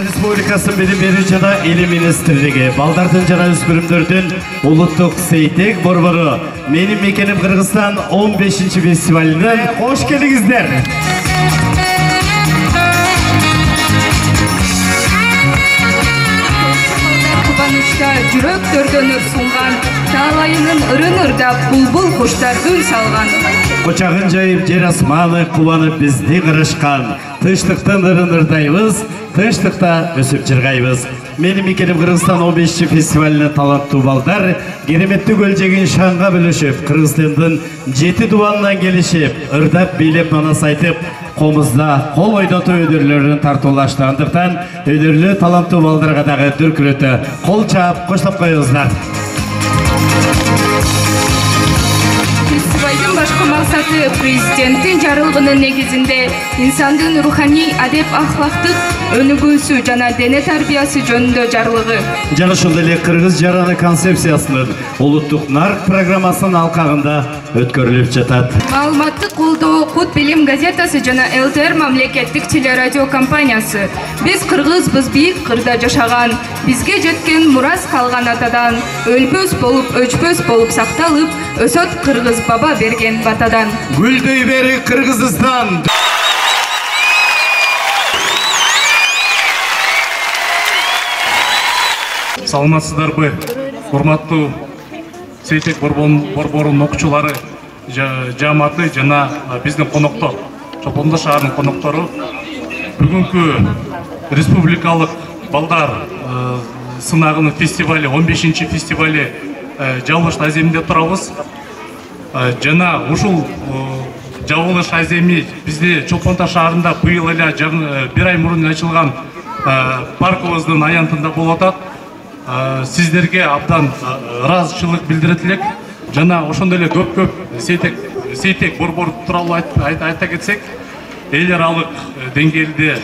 Республикасы Білім беру жана Эл министрлиги балдардын жана өспүрүмдөрдүн улуттук сейтек борбору менин мекеним Кыргызстан 15-ші фестивалынан кош келиңиздер. Кубанычта жүрөктөрдөн өр сунган, талайынын ырын ырдап булбул куштардын салган. Кочагын жайып жер асманы кубанып бизди кырышкан, тынчтыктан ырын ырдайбыз, тынчтыкта өсүп жыргайбыз. Менин мекеним Кыргызстан 15-ші фестивалына таланттуу балдар кереметтүү көлжегин шаңга бөлүшүп, Кыргызстандын 7 дубанынан келишип, ырдап бийлеп манас айтып, комузда кол ойнотуу өдүрлөрүн тартуулаштыргандыктан өдүрлүү таланттуу балдарга дагы дүркүрөтө кол чаап коштоп коебуздар. Фестивалдын башкы максаты президенттин жарылгынын негизинде инсандын руханий адеп ахлактык өнүгүүсү жана дене тарбиясы жөнүндө жарлыгы. Жана ошондой эле Кыргыз жараны концепциясынын улуттук нарк программасынын алкагында өткөрүлүп жатат. Маалыматтык колдоо Кут Билим газетасы жана ЛТР мамлекеттик телерадио компаниясы. Биз кыргызбыз бийик кырда жашаган, бизге жеткен мурас калган атадан, өлбөс болуп, өчпөс болуп сакталып, өсөт кыргыз баба берген батадан. Гүлдөй бери Кыргызстан! Саламатсыздарбы, урматтуу сейтек борборунун окуучулары, жааматы жана биздин коноктор, Чолпондо шаарынын коноктору. Бүгүнкү республикалык балдар сынагынын фестивали, 15-ші фестивали жалбыш аземинде турабыз. Жана ушул жабылыш аз эми бизде Чолпон Таш шаарында быйыл эле бир ай мурун ачылган паркыбыздын аянтында болуп атат. Сиздерге абдан ыраазычылык билдирет элек. Жана ошондой эле көп сейтек борбор тууралуу айта кетсек, эл аралык деңгээлде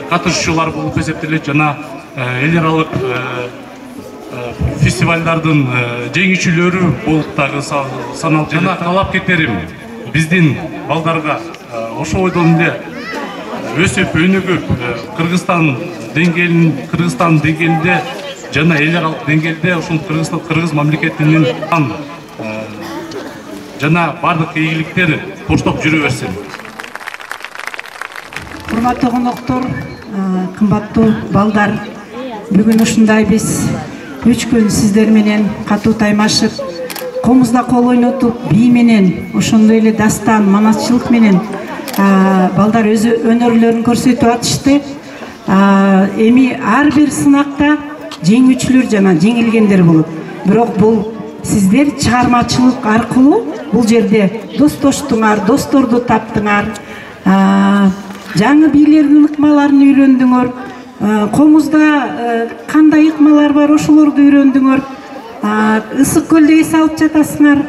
катышуучулар болуп эсептелет жана эл аралык фестивалдардын жеңүүчүлөрү болуп дагы саналып келет. Жана каалап кетерим, биздин балдарга ошо бойдон эле өсүп өнүгүп Кыргызстан деңгээлинде жана эл аралык деңгээлде ушул Кыргыз мамлекетинин жана бардык ийгиликтер коштоп жүрө берсин. Урматтуу коноктор, кымбаттуу балдар, бүгүн ушундай биз 3 күн сиздер менен катуу таймашып, комузда кол ойнотуп, бий менен, ошондой эле дастан, манатчылык менен балдар өз өнөрлөрүн көрсөтүп атышты. Эми ар бир сынакта жеңүүчүлөр жана жеңилгендер болот. Бирок бул сиздер чыгармачылык аркылуу бул жерде достоштуңар, досторду таптыңар, жаңы бийлердин ыкмаларын үйрөндүңөр, комузда кандай ыкмалар бар ошолорду үйрөндүңөр, ысык көлдө эс алып жатасыңар.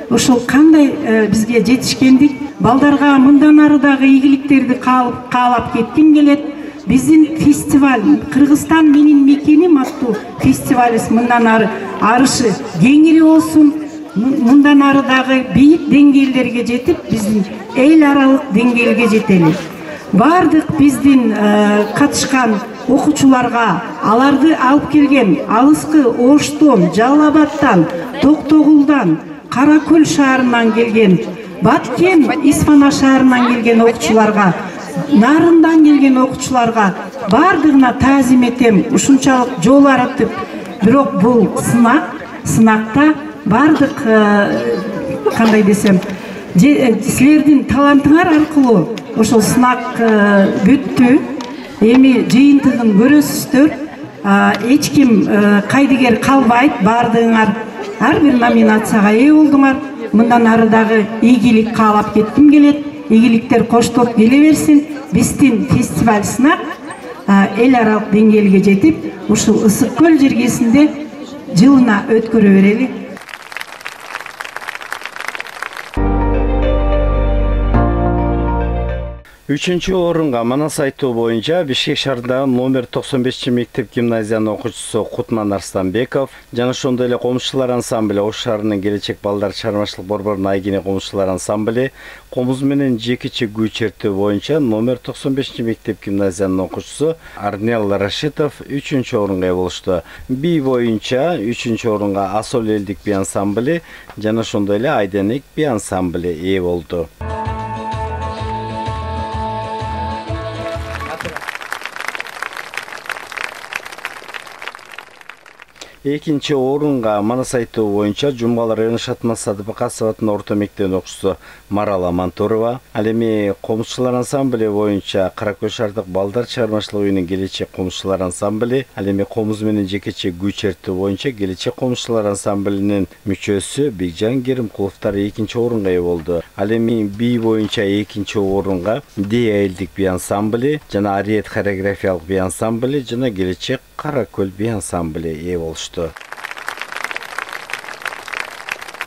Ошол кандай бизге жетишкендик, балдарга мындан ары дагы ийгиликтерди каалап кетким келет. Биздин фестиваль, Кыргызстан менин мекеним аттуу фестивалыбыз мындан ары арышы кеңири болсун, мындан ары дагы бийик деңгээлдерге жетип, биздин эл аралык деңгээлге жетели. Бардык биздин катышкан окуучуларга, аларды алып келген алыскы Оштон, Жалал Абадтан, Токтогулдан, Каракөл шаарынан келген, Баткен, Исфана шаарынан келген окуучуларга, Нарындан келген окуучуларга бардыгына таазим этем. Ушунчалык жол аратып, бирок бул сынакта бардык кандай десем, силердин талантыңар аркылуу ошол сынак бүттү. Эми жыйынтыгын көрөсүздөр. Эч ким кайдыгер калбайт, бардыгыңар ар бир номинацияга ээ болдуңар. Мындан ары дагы ийгилик каалап кетким келет. Ийгиликтер коштоп келе берсин. Биздин фестиваль сынак эл аралык деңгээлге жетип, ушул ысык көл жергесинде жылына өткөрө берели. 3-чү орунга Манас айтуу боюнча Бишкек шаарындагы номер 95 мектеп гимназиянын окуучусу Кутман Арстанбеков жана ошондой эле комузчулар ансамбли Ош шаарынын келечек балдар чыгармачылык борборунун айгине комузчулар ансамбли комуз менен жекиче күү чертүү боюнча номер 95 мектеп гимназиянын окуучусу Арнел Рашитов 3-чү орунга ээ болушту. Би боюнча 3-чү орунга Асол элдик би ансамбли жана ошондой эле Айденек би ансамбли ээ болду. Экинчи орунга Манас айтуу боюнча Жумгал району Шатман Садыбакасоватын орто мектебинин окуучусу Марала Мантурова, ал эми комузчулар ансамбли боюнча Каракөл шаардык балдар чыгармачылык үйүнүн келечек комузчулар ансамбли, ал эми комуз менен жекече күү чертүү боюнча келечек комузчулар ансамблинин мүчөсү Бекжан Керимкуловдор экинчи орунга ээ болду. Ал эми би боюнча экинчи орунга Дея элдик би ансамбли жана Ариет хореографиялык би ансамбли жана келечек Каракөл би ансамбли ээ болушту.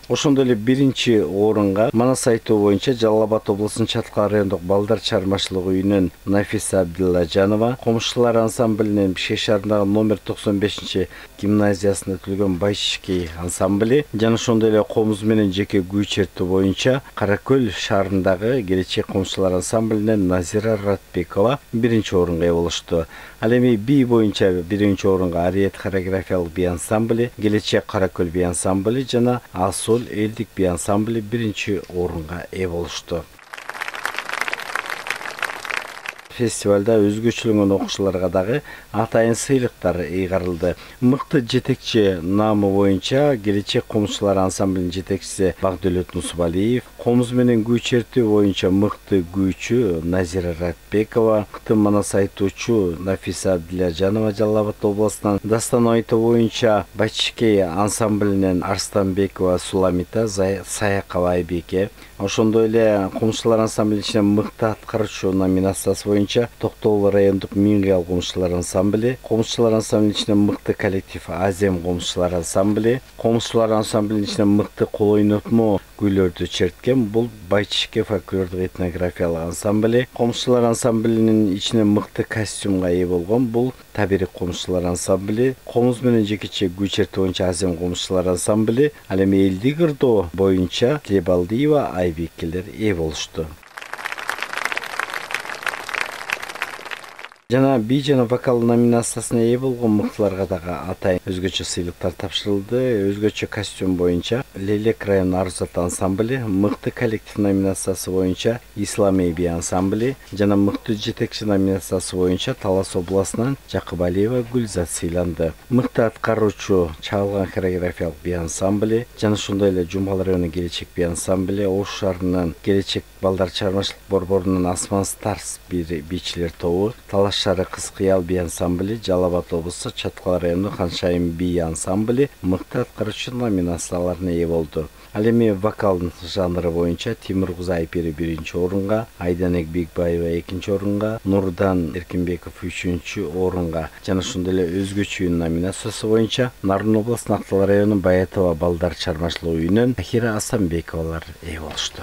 Ошондой эле биринчи орунга Манас айтуу боюнча Жалал Абад облусунун Чаткал райондук балдар чыгармачылык үйүнүн Нафиса Абдилажанова, комузчулар ансамблинин Бишкек шаарындагы номер 95 гимназиясында өтүлгөн Байшишки ансамбли жана ошондой эле комуз менен жеке күү чертүү боюнча Каракөл шаарындагы келечек комузчулар ансамблинин Назира Ратбекова биринчи орунга ээ болушту. Ал эми би боюнча биринчи орунга Ариет хореографиялык би ансамбли, келечек Каракөл би ансамбли жана Асол элдик би ансамбли биринчи орунга ээ болушту. Фестивалда өзгөчөлөнгөн окуучуларга дагы атайын сыйлыктар ыйгарылды. Мыкты жетекчи наамы боюнча келечек комузчулар ансамблинин жетекчиси Багдөлөт Нусубалиев, комуз менен күү чертүү боюнча мыкты күүчү Назира Ратбекова, мыкты Манас айтуучу Нафиса Абдилажанова Жалал Абад областынан, дастан айтуу боюнча Байшишки ансамблинин Арстанбекова Суламита Саякова Айбеке, Ошондой эле комушчулар ансамблинин ичинен мыкты аткаруучу номинациясы боюнча Токтогул райондук Мингал комушчулар ансамбли, комушчулар ансамблинин ичинен мыкты коллектив Азем комушчулар ансамбли, комушчулар ансамблинин ичинен мыкты кол ойнотмо күйлөрдү черткен бул Байчишке фольклордук этнографиялык ансамбли, комушчулар ансамблинин ичинен мыкты костюмга ээ болгон бул Табирик комушчулар ансамбли, комуз менен жекече күй чертүү боюнча Азем комушчулар ансамбли, ал эми элдик ырдоо боюнча Тлебалдиева, Айбекелер ээ болушту. Жана би жана вокал номинациясына ээ болгон мыктыларга дагы атайын өзгөчө сыйлыктар тапшырылды. Өзгөчө костюм боюнча Лелек район Арзат ансамбли, мыкты коллектив номинациясы боюнча Ислам Эйби ансамбли жана мыкты жетекчи номинациясы боюнча Талас областынан Жакыбалиева Гүлзат сыйланды. Мыкты аткаруучу Чагылган хореографиялык би ансамбли жана ошондой эле Жумгал району Келечек би ансамбли, Ош шаарынын Келечек балдар чыгармачылык борборунун Асман Старс бийчилер тобу, Талаш шаары кыз кыял би ансамбли, Жалал Абад облусу Чаткал району Ханшайым би ансамбли мыкты аткаруучу номинацияларына ээ болду. Ал эми вокал жанры боюнча Тимургуза Айпери 1-орунга, Айданек Бекбаева 2-орунга, Нурдан Эркинбеков 3-орунга жана ошондой эле өзгөчө номинациясы боюнча Нарын областынын Актал району Баятова балдар чыгармачылык үйүнөн Ахира Асанбековалар ээ болушту.